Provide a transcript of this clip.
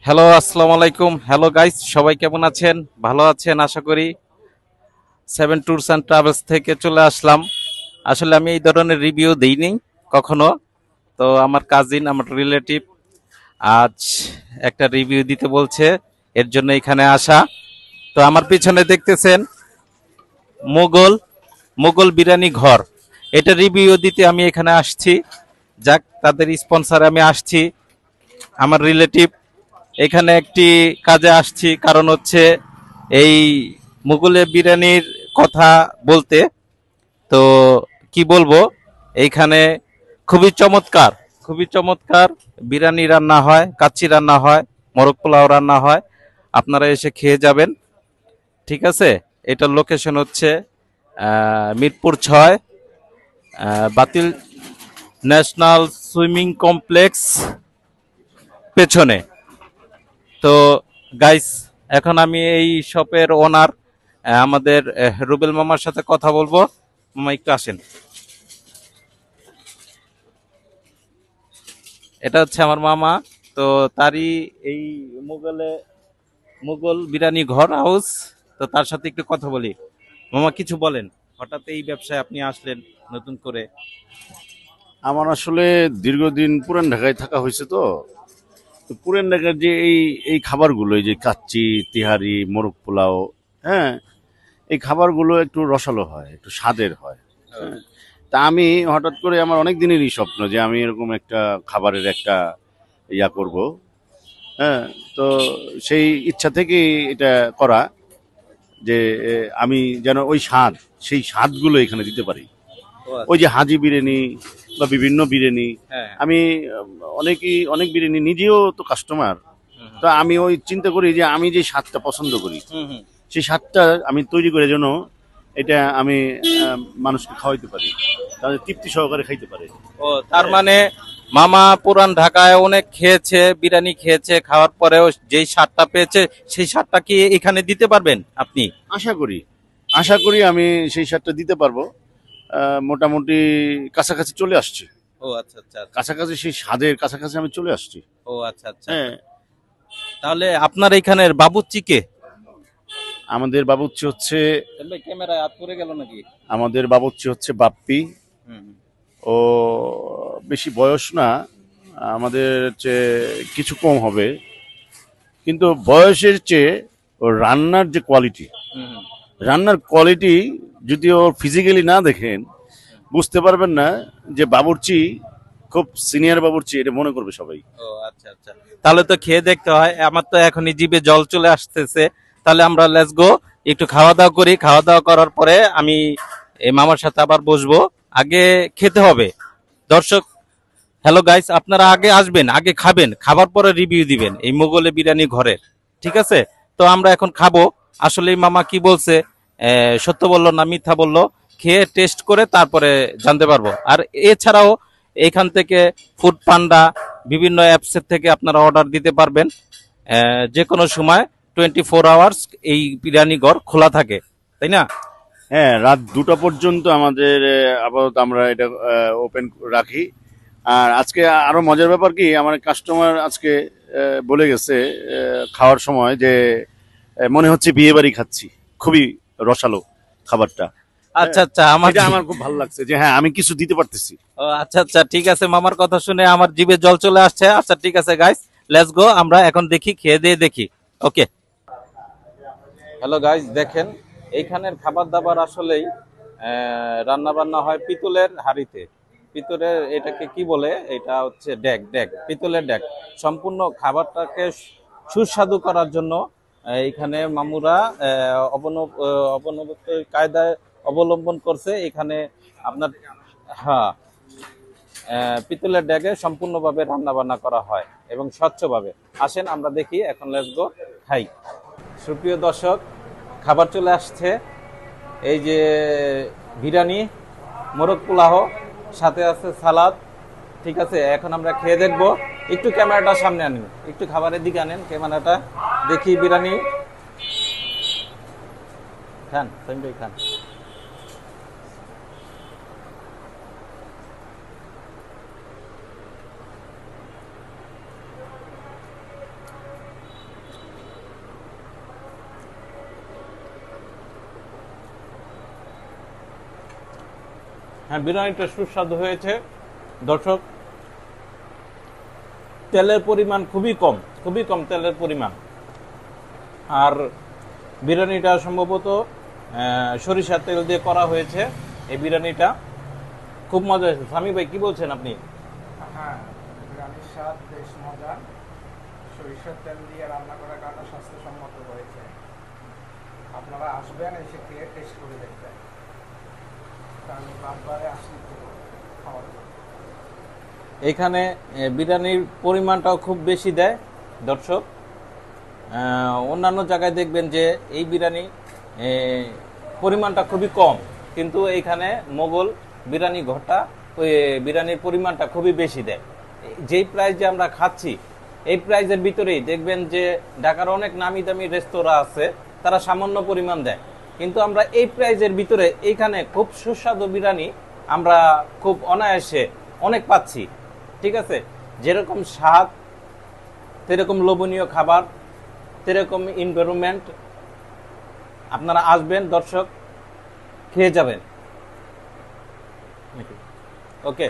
Hello, আসসালামু আলাইকুম। Hello guys, সবাই কেমন আছেন? ভালো আছেন আশা করি। সেভেন ট্যুরস অ্যান্ড ট্রাভেলস থেকে চলে আসলাম। আসলে আমি এই ধরনের রিভিউ দিইনি কখনো। তো আমার কাজিন, আমার রিলেটিভ আজ একটা রিভিউ দিতে বলছে, এর জন্য এখানে আসা। তো আমার পিছনে দেখতেছেন মোগল মোগল বিরিয়ানি ঘর। এটা রিভিউ দিতে আমি এখানে আসছি। যাক, তাদের স্পন্সরে আমি আসছি। আমার রিলেটিভ এখানে একটি কাজে আসছি, কারণ হচ্ছে এই মুঘলের বিরিয়ানির কথা বলতে। তো কি বলবো, এইখানে খুবই চমৎকার, খুবই চমৎকার বিরিয়ানি রান্না হয়, কাচ্চি রান্না হয়, মোরগ পোলাও রান্না হয়। আপনারা এসে খেয়ে যাবেন। ঠিক আছে, এটার লোকেশন হচ্ছে মিরপুর 6, বাতিল ন্যাশনাল সুইমিং কমপ্লেক্স পেছনে। তো গাইস, এখন আমি এই শপের ওনার আমাদের রুবেল মামার সাথে কথা বলবো। মামা একটু আসেন। এটা হচ্ছে আমার মামা। তো তারই এই মুঘলে মুঘল বিরিয়ানি ঘর হাউস। তো তার সাথে একটু কথা বলি। মামা, কিছু বলেন। হঠাৎ এই ব্যবসায় আপনি আসলেন নতুন করে? আমার আসলে দীর্ঘদিন পুরান ঢাকায় থাকা হয়েছে। তো পুরান ঢাকার যে এই খাবারগুলো, এই যে কাচ্চি, তিহারি, মোরগ পোলাও, হ্যাঁ, এই খাবারগুলো একটু রসালো হয়, একটু স্বাদের হয়। হ্যাঁ, তা আমি হঠাৎ করে আমার অনেক দিনেরই স্বপ্ন যে আমি এরকম একটা খাবারের একটা ইয়া করব। হ্যাঁ, তো সেই ইচ্ছা থেকেই এটা করা, যে আমি যেন ওই স্বাদ, সেই স্বাদগুলো এখানে দিতে পারি। ও ওই আচ্ছা। যে হাজি বিরিয়ানি বা বিভিন্ন বিরিয়ানি, হ্যাঁ। আমি অনেক বিরিয়ানি নিজেও তো কাস্টমার। হুম তো আমি ওই চিন্তা করি যে আমি যে স্বাদটা পছন্দ করি, হুম হুম। সেই স্বাদটা আমি তৈরি করে যেন এটা আমি মানুষকে খাওয়াইতে পারি, তাহলে তৃপ্তি সহকারে খাইতে পারে। ও, তার মানে মামা পুরান ঢাকায় অনেক খেয়েছে, বিরিয়ানি খেয়েছে, খাওয়ার পরেও যেই স্বাদটা পেয়েছে সেই স্বাদটা কি এখানে দিতে পারবেন আপনি? আশা করি আশা করি আমি সেই স্বাদটা দিতে পারবো। মোটামুটি কাছাকাছি চলে আসছি। ও আচ্ছা আচ্ছা আচ্ছা। কাছাকাছি সেই স্বাদের কাছাকাছি আমি চলে আসছি। ও আচ্ছা আচ্ছা। হ্যাঁ, তাহলে আপনার এখানের বাবুর্চি কে? আমাদের বাবুর্চি হচ্ছে ভাই, ক্যামেরায় হাত পড়ে গেল নাকি? আমাদের বাবুর্চি হচ্ছে বাপ্পি। হুম। ও বেশি বয়স না, আমাদের চেয়ে কিছু কম হবে, কিন্তু বয়সের চেয়ে ওর রান্নার যে কোয়ালিটি, হুম হুম। রান্নার কোয়ালিটি যদি ও ফিজিক্যালি না দেখেন বুঝতে পারবেন না যে বাবুর্চি খুব সিনিয়র বাবুর্চি, এটা মনে করবে সবাই। ও আচ্ছা আচ্ছা। তাহলে তো খেয়ে দেখতে হয়। আমার তো এখনই জিভে জল চলে আসতেছে। তাহলে আমরা লেটস গো, একটু খাওয়া দাওয়া করি। খাওয়া দাওয়া করার পরে আমি এই মামার সাথে আবার বসবো। আগে খেতে হবে। দর্শক, হ্যালো গাইস, আপনারা আগে আসবেন, আগে খাবেন, খাবার পরে রিভিউ দিবেন এই মোগলে বিরিয়ানি ঘরের। ঠিক আছে? তো আমরা এখন খাবো। আসলে মামা কি বলছে, সত্য বললো না মিথ্যা বললো, খেয়ে টেস্ট করে তারপরে জানতে পারবো। আর এছাড়াও এখান থেকে ফুড পান্ডা বিভিন্ন অ্যাপসের থেকে আপনারা অর্ডার দিতে পারবেন। যে কোনো সময় 24 আওয়ার্স এই বিরিয়ানি ঘর খোলা থাকে, তাই না? হ্যাঁ, রাত 2টা পর্যন্ত আমাদের আপাতত আমরা এটা ওপেন রাখি। আর আজকে আরো মজার ব্যাপার কি, আমার কাস্টমার আজকে বলে গেছে খাওয়ার সময় যে মনে হচ্ছে বিয়ে বাড়ি খাচ্ছি, খুবই রসালো খাবারটা। আচ্ছা হ্যাঁ, আচ্ছা। আমার এটা আমার খুব ভালো লাগছে যে হ্যাঁ আমি কিছু দিতে পারতেছি। ও আচ্ছা আচ্ছা, ঠিক আছে। মামার কথা শুনে আমার জিভে জল চলে আসছে। আচ্ছা ঠিক আছে গাইস, লেটস গো, আমরা এখন দেখি, খেয়ে দিয়ে দেখি। ওকে। হ্যালো গাইস, দেখেন এইখানের খাবার দাবার আসলেই রান্না বান্না হয় পিতলের হাঁড়িতে। পিতলের এটাকে কি বলে, এটা হচ্ছে ড্যাক, ড্যাক, পিতলের ড্যাক। সম্পূর্ণ খাবারটাকে সুস্বাদু করার জন্য এইখানে মামুরা অবনমিত কায়দায় অবলম্বন করছে এখানে আপনার। হ্যাঁ, পিতলের ড্যাগে সম্পূর্ণভাবে রান্না বান্না করা হয় এবং স্বচ্ছভাবে। আসেন আমরা দেখি, এখন লেটস গো, খাই। সুপ্রিয় দর্শক, খাবার চলে আসছে। এই যে বিরিয়ানি, মোরগ পোলাও, সাথে আছে সালাদ। ঠিক আছে, এখন আমরা খেয়ে দেখবো। একটু ক্যামেরাটা সামনে আনেন, একটু খাবারের দিকে আনেন ক্যামেরাটা, দেখি বিরিয়ানি। খান সাইম ভাই, খান। হ্যাঁ, বিরিয়ানিটা সুস্বাদু হয়েছে দর্শক। তেলের পরিমাণ খুবই কম তেলের পরিমাণ। আর বিরিয়ানিটা সম্ভবত সরিষার তেল দিয়ে করা হয়েছে। এই বিরিয়ানিটা খুব মজা হয়েছে। স্বামী ভাই কি বলছেন আপনি? হ্যাঁ, বিরিয়ানির স্বাদ বেশ মজা। সরিষার তেল দিয়ে রান্না করার কারণে স্বাস্থ্যসম্মত হয়েছে। আপনারা আসবেন, এসে খেয়ে টেস্ট করে দেখবেন। কারণ বারবারে আসলে তো খাওয়ার জন্য। এখানে বিরিয়ানির পরিমাণটাও খুব বেশি দেয় দর্শক। অন্যান্য জায়গায় দেখবেন যে এই বিরিয়ানি পরিমাণটা খুবই কম, কিন্তু এইখানে মোগল বিরিয়ানি ঘরটা ওই বিরিয়ানির পরিমাণটা খুবই বেশি দেয়। যেই প্রাইজে আমরা খাচ্ছি এই প্রাইজের ভিতরেই দেখবেন যে ঢাকার অনেক নামি দামি রেস্তোরাঁ আছে, তারা সামান্য পরিমাণ দেয়, কিন্তু আমরা এই প্রাইজের ভিতরে এইখানে খুব সুস্বাদু বিরিয়ানি আমরা খুব অনায়াসে অনেক পাচ্ছি। ঠিক আছে, যেরকম স্বাদ, সেরকম লোভনীয় খাবার, সেরকম এনভায়রনমেন্ট। আপনারা আসবেন দর্শক, খেয়ে যাবেন। ওকে।